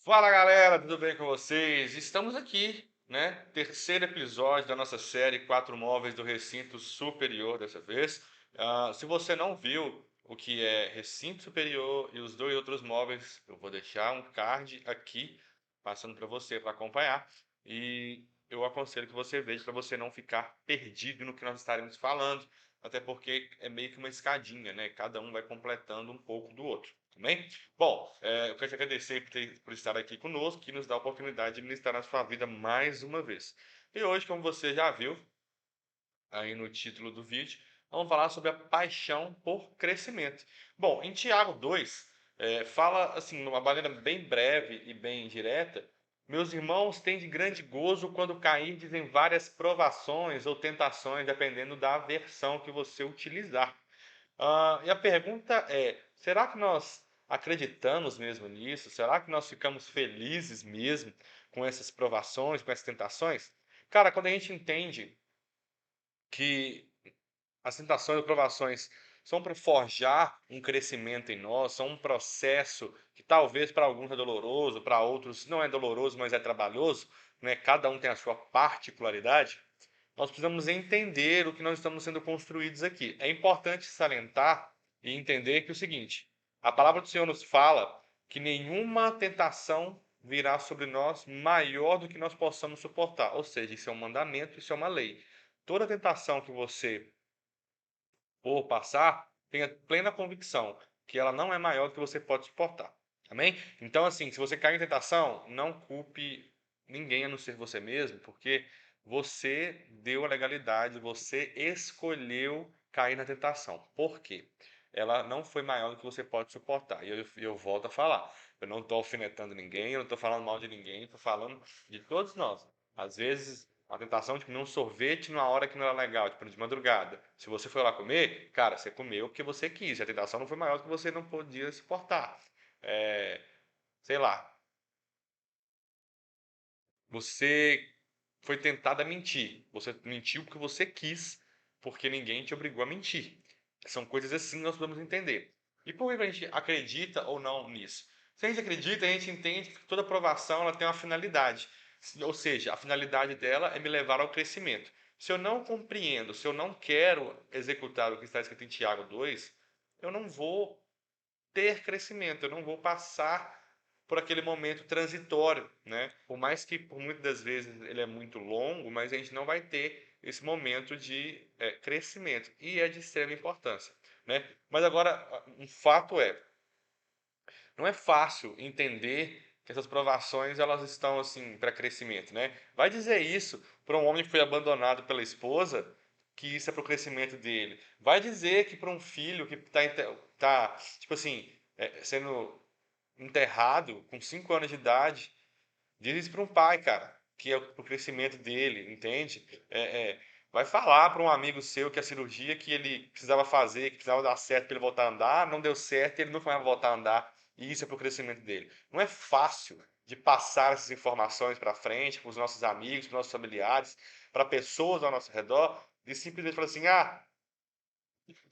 Fala galera, tudo bem com vocês? Estamos aqui, né? Terceiro episódio da nossa série Quatro Móveis do Recinto Superior dessa vez. Se você não viu o que é Recinto Superior e os dois outros móveis, eu vou deixar um card aqui passando para você para acompanhar. E eu aconselho que você veja para você não ficar perdido no que nós estaremos falando, até porque é meio que uma escadinha, né? Cada um vai completando um pouco do outro, também. Bom, eu quero te agradecer por estar aqui conosco, que nos dá a oportunidade de ministrar na sua vida mais uma vez. E hoje, como você já viu aí no título do vídeo, vamos falar sobre a paixão por crescimento. Bom, em Tiago 2, fala assim, de uma maneira bem breve e bem direta: meus irmãos, têm de grande gozo quando cairdes em várias provações ou tentações, dependendo da versão que você utilizar. E a pergunta é: será que nós acreditamos mesmo nisso? Será que nós ficamos felizes mesmo com essas provações, com essas tentações? Cara, quando a gente entende que as tentações e provações são para forjar um crescimento em nós, são um processo que talvez para alguns é doloroso, para outros não é doloroso, mas é trabalhoso, né? Cada um tem a sua particularidade. Nós precisamos entender o que nós estamos sendo construídos aqui. É importante salientar e entender que é o seguinte: a palavra do Senhor nos fala que nenhuma tentação virá sobre nós maior do que nós possamos suportar. Ou seja, isso é um mandamento, isso é uma lei. Toda tentação que você for passar, tenha plena convicção que ela não é maior do que você pode suportar. Amém? Então, assim, se você cair em tentação, não culpe ninguém a não ser você mesmo, porque você deu a legalidade, você escolheu cair na tentação. Por quê? Ela não foi maior do que você pode suportar. E eu volto a falar. Eu não estou alfinetando ninguém, eu não estou falando mal de ninguém, estou falando de todos nós. Às vezes a tentação de comer um sorvete numa hora que não era legal, tipo de madrugada. Se você foi lá comer, cara, você comeu porque você quis. A tentação não foi maior do que você não podia suportar. É, sei lá, você foi tentado a mentir. Você mentiu porque você quis, porque ninguém te obrigou a mentir. São coisas assim que nós podemos entender. E por que a gente acredita ou não nisso? Se a gente acredita, a gente entende que toda aprovação ela tem uma finalidade. Ou seja, a finalidade dela é me levar ao crescimento. Se eu não compreendo, se eu não quero executar o que está escrito em Tiago 2, eu não vou ter crescimento, eu não vou passar por aquele momento transitório, né? Por mais que por muitas das vezes ele é muito longo, mas a gente não vai ter esse momento de crescimento e é de extrema importância, né? Mas agora um fato é, não é fácil entender que essas provações elas estão assim para crescimento, né? Vai dizer isso para um homem que foi abandonado pela esposa, que isso é para o crescimento dele. Vai dizer que para um filho que tá tipo assim, sendo enterrado com 5 anos de idade, diz isso para um pai, cara, que é para o crescimento dele, entende? Vai falar para um amigo seu que a cirurgia que ele precisava fazer, que precisava dar certo para ele voltar a andar, não deu certo, ele nunca vai voltar a andar, e isso é para o crescimento dele. Não é fácil de passar essas informações para frente, para os nossos amigos, para os nossos familiares, para pessoas ao nosso redor, e simplesmente falar assim: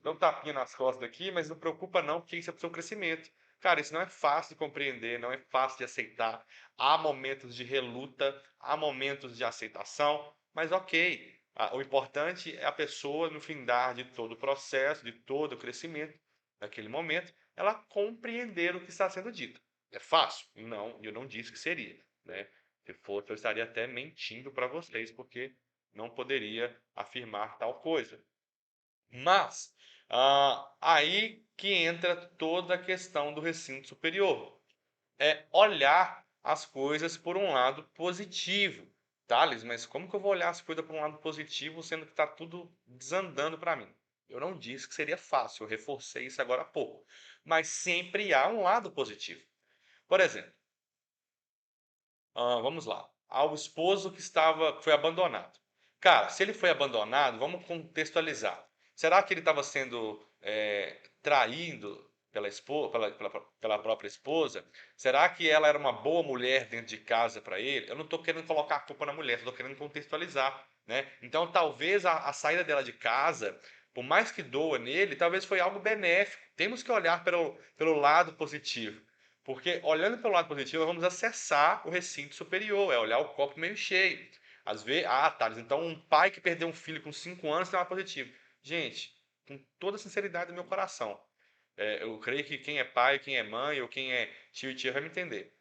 dá um tapinha nas costas daqui, mas não preocupa não, porque isso é para o seu crescimento. Cara, isso não é fácil de compreender, não é fácil de aceitar. Há momentos de reluta, há momentos de aceitação, mas ok. O importante é a pessoa, no findar de todo o processo, de todo o crescimento, naquele momento, ela compreender o que está sendo dito. É fácil? Não, eu não disse que seria, né? Se fosse, eu estaria até mentindo para vocês, porque não poderia afirmar tal coisa. Mas aí que entra toda a questão do recinto superior. É olhar as coisas por um lado positivo. Thales, mas como que eu vou olhar as coisas por um lado positivo, sendo que está tudo desandando para mim? Eu não disse que seria fácil, eu reforcei isso agora há pouco. Mas sempre há um lado positivo. Por exemplo, vamos lá. Há o esposo foi abandonado. Cara, se ele foi abandonado, vamos contextualizar. Será que ele estava sendo traído pela própria esposa? Será que ela era uma boa mulher dentro de casa para ele? Eu não estou querendo colocar a culpa na mulher, estou querendo contextualizar, né? Então, talvez a saída dela de casa, por mais que doa nele, talvez foi algo benéfico. Temos que olhar pelo lado positivo. Porque olhando pelo lado positivo, nós vamos acessar o recinto superior, é olhar o copo meio cheio. Às vezes, Thales, então um pai que perdeu um filho com 5 anos tem um lado positivo. Gente, com toda a sinceridade do meu coração, eu creio que quem é pai, quem é mãe ou quem é tio e tia vai me entender.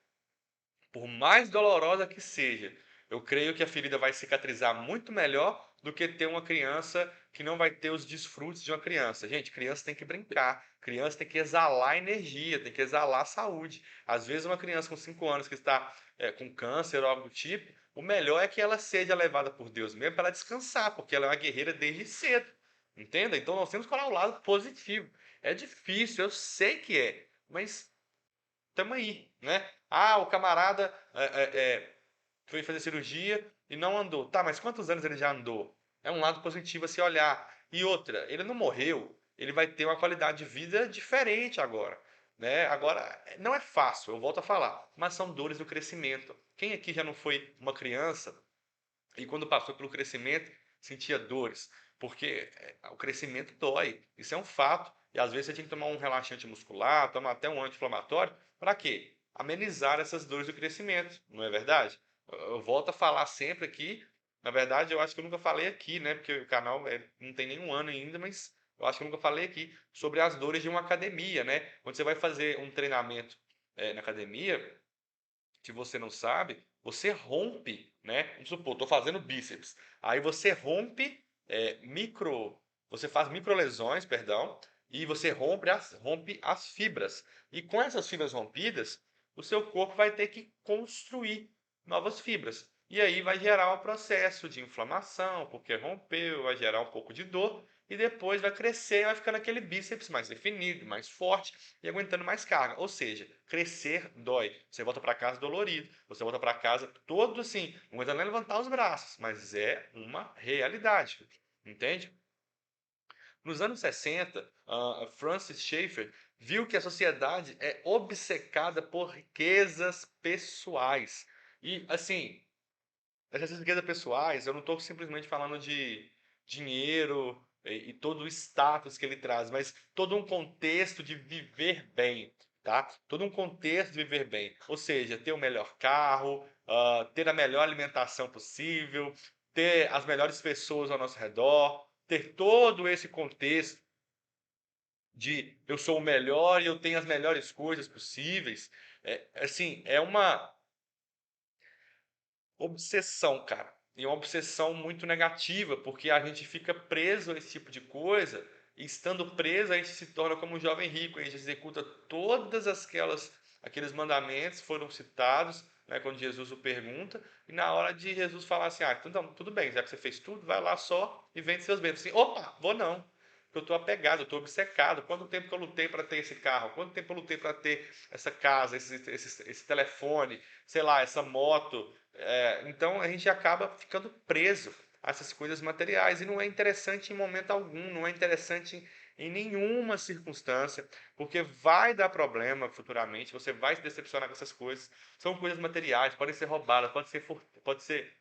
Por mais dolorosa que seja, eu creio que a ferida vai cicatrizar muito melhor do que ter uma criança que não vai ter os desfrutos de uma criança. Gente, criança tem que brincar, criança tem que exalar energia, tem que exalar saúde. Às vezes, uma criança com 5 anos que está com câncer ou algo do tipo, o melhor é que ela seja levada por Deus mesmo para ela descansar, porque ela é uma guerreira desde cedo. Entenda? Então nós temos que olhar o lado positivo. É difícil, eu sei que é, mas tamo aí, né? O camarada foi fazer cirurgia e não andou. Tá, mas quantos anos ele já andou? É um lado positivo a se olhar. E outra, ele não morreu, ele vai ter uma qualidade de vida diferente agora, né? Agora, não é fácil, eu volto a falar, mas são dores do crescimento. Quem aqui já não foi uma criança e quando passou pelo crescimento sentia dores? Porque o crescimento dói, isso é um fato. E às vezes você tem que tomar um relaxante muscular, tomar até um anti-inflamatório, para quê? Amenizar essas dores do crescimento, não é verdade? Eu volto a falar sempre aqui, na verdade eu acho que eu nunca falei aqui, né? Porque o canal não tem nenhum ano ainda, mas eu acho que eu nunca falei aqui sobre as dores de uma academia, né? Quando você vai fazer um treinamento na academia, que você não sabe, você rompe, né? Vamos supor, estou fazendo bíceps. Aí você rompe você faz microlesões, perdão, e você rompe as fibras. E com essas fibras rompidas, o seu corpo vai ter que construir novas fibras. E aí vai gerar um processo de inflamação, porque rompeu, vai gerar um pouco de dor, e depois vai crescer e vai ficando aquele bíceps mais definido, mais forte e aguentando mais carga. Ou seja, crescer dói. Você volta para casa dolorido, você volta para casa todo assim, não aguenta nem levantar os braços, mas é uma realidade. Entende? Nos anos 60, Francis Schaeffer viu que a sociedade é obcecada por riquezas pessoais. E, assim, essas riquezas pessoais, eu não estou simplesmente falando de dinheiro e todo o status que ele traz, mas todo um contexto de viver bem, tá? Todo um contexto de viver bem. Ou seja, ter o melhor carro, ter a melhor alimentação possível, ter as melhores pessoas ao nosso redor, ter todo esse contexto de eu sou o melhor e eu tenho as melhores coisas possíveis. Assim, é uma obsessão, cara. E uma obsessão muito negativa, porque a gente fica preso a esse tipo de coisa, e estando preso, a gente se torna como um jovem rico, a gente executa todas aqueles mandamentos que foram citados, né, quando Jesus o pergunta, e na hora de Jesus falar assim, então, tudo bem, já que você fez tudo, vai lá só e vende seus bens. Assim, opa, vou não. Porque eu estou apegado, eu estou obcecado. Quanto tempo que eu lutei para ter esse carro? Quanto tempo eu lutei para ter essa casa, esse telefone, sei lá, essa moto? Então a gente acaba ficando preso a essas coisas materiais e não é interessante em momento algum, não é interessante em nenhuma circunstância, porque vai dar problema futuramente, você vai se decepcionar com essas coisas. São coisas materiais, podem ser roubadas, pode ser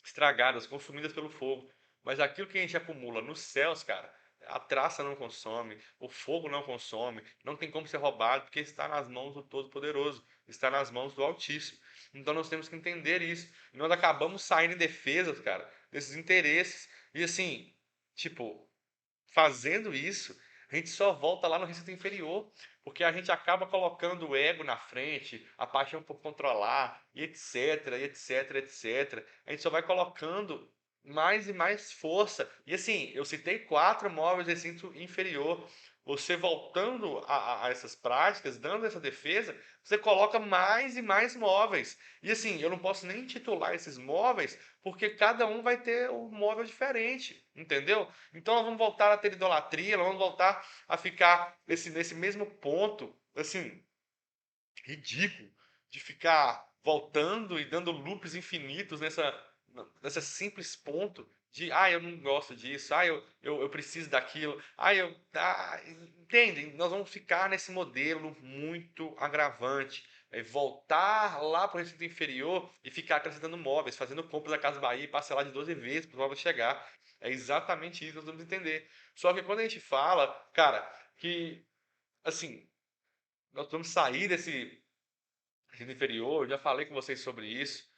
estragadas, consumidas pelo fogo. Mas aquilo que a gente acumula nos céus, cara, a traça não consome, o fogo não consome, não tem como ser roubado, porque está nas mãos do Todo-Poderoso, está nas mãos do Altíssimo. Então nós temos que entender isso. E nós acabamos saindo em defesa, cara, desses interesses. E assim, tipo, fazendo isso, a gente só volta lá no recinto inferior, porque a gente acaba colocando o ego na frente, a paixão por controlar, e etc, e etc, etc. A gente só vai colocando mais e mais força. E assim, eu citei 4 móveis de recinto inferior. Você voltando a essas práticas, dando essa defesa, você coloca mais e mais móveis. E assim, eu não posso nem titular esses móveis, porque cada um vai ter um móvel diferente, entendeu? Então nós vamos voltar a ter idolatria, nós vamos voltar a ficar nesse mesmo ponto, assim, ridículo, de ficar voltando e dando loops infinitos nessa simples ponto de, eu não gosto disso, eu preciso daquilo, entendem? Nós vamos ficar nesse modelo muito agravante, voltar lá para o recinto inferior e ficar acrescentando móveis, fazendo compras da Casa Bahia e parcelar de 12 vezes para o móvel chegar. É exatamente isso que nós vamos entender. Só que quando a gente fala, cara, que, assim, nós vamos sair recinto inferior, eu já falei com vocês sobre isso.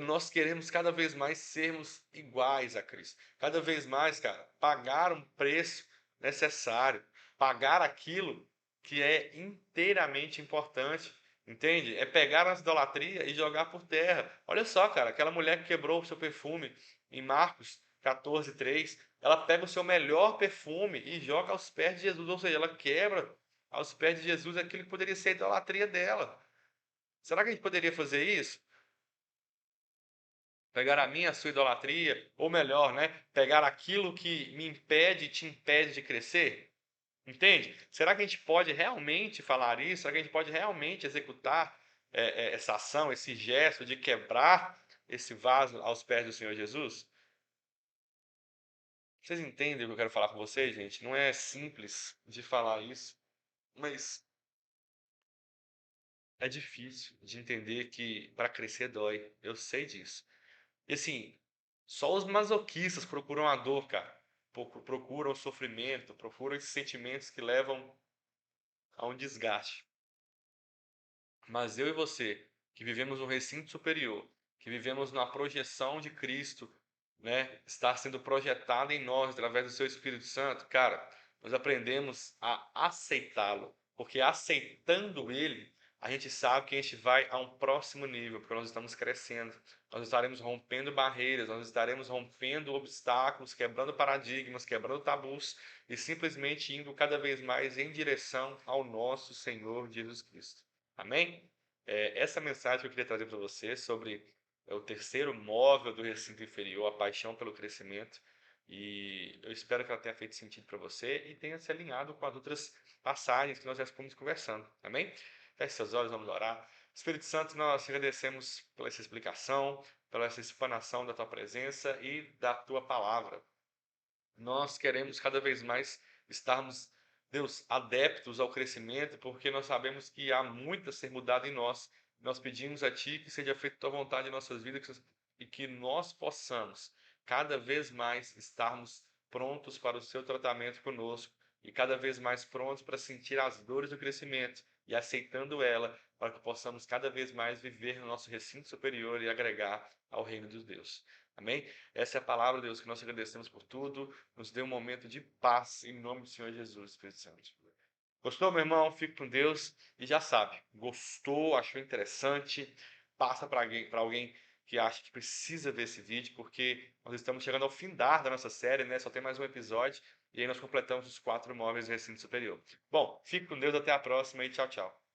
Nós queremos cada vez mais sermos iguais a Cristo. Cada vez mais, cara, pagar um preço necessário, pagar aquilo que é inteiramente importante, entende? É pegar a idolatria e jogar por terra. Olha só, cara, aquela mulher que quebrou o seu perfume em Marcos 14:3, ela pega o seu melhor perfume e joga aos pés de Jesus, ou seja, ela quebra aos pés de Jesus aquilo que poderia ser a idolatria dela. Será que a gente poderia fazer isso? Pegar a minha, a sua idolatria, ou melhor, né, pegar aquilo que me impede, te impede de crescer? Entende? Será que a gente pode realmente falar isso? Será que a gente pode realmente executar essa ação, esse gesto de quebrar esse vaso aos pés do Senhor Jesus? Vocês entendem o que eu quero falar com vocês, gente? Não é simples de falar isso, mas é difícil de entender que para crescer dói. Eu sei disso. E assim, só os masoquistas procuram a dor, cara. Procuram o sofrimento, procuram esses sentimentos que levam a um desgaste. Mas eu e você, que vivemos no recinto superior, que vivemos na projeção de Cristo, né, está sendo projetado em nós através do seu Espírito Santo, cara, nós aprendemos a aceitá-lo, porque aceitando ele, a gente sabe que a gente vai a um próximo nível, porque nós estamos crescendo, nós estaremos rompendo barreiras, nós estaremos rompendo obstáculos, quebrando paradigmas, quebrando tabus e simplesmente indo cada vez mais em direção ao nosso Senhor Jesus Cristo. Amém? Essa mensagem que eu queria trazer para você sobre o terceiro móvel do recinto inferior, a paixão pelo crescimento. E eu espero que ela tenha feito sentido para você e tenha se alinhado com as outras passagens que nós já fomos conversando. Amém? Feche seus olhos, vamos orar. Espírito Santo, nós te agradecemos pela essa explicação, pela essa explanação da tua presença e da tua palavra. Nós queremos cada vez mais estarmos, Deus, adeptos ao crescimento, porque nós sabemos que há muito a ser mudado em nós. Nós pedimos a Ti que seja feita a Tua vontade em nossas vidas e que nós possamos cada vez mais estarmos prontos para o Seu tratamento conosco e cada vez mais prontos para sentir as dores do crescimento e aceitando ela, para que possamos cada vez mais viver no nosso recinto superior e agregar ao reino dos Deus. Amém? Essa é a palavra, Deus, que nós agradecemos por tudo. Nos dê um momento de paz em nome do Senhor Jesus, Espírito Santo. Gostou, meu irmão? Fique com Deus e já sabe, gostou, achou interessante, passa para alguém que acha que precisa ver esse vídeo, porque nós estamos chegando ao fim da nossa série, né? Só tem mais um episódio e aí nós completamos os 4 móveis do recinto superior. Bom, fique com Deus, até a próxima e tchau, tchau.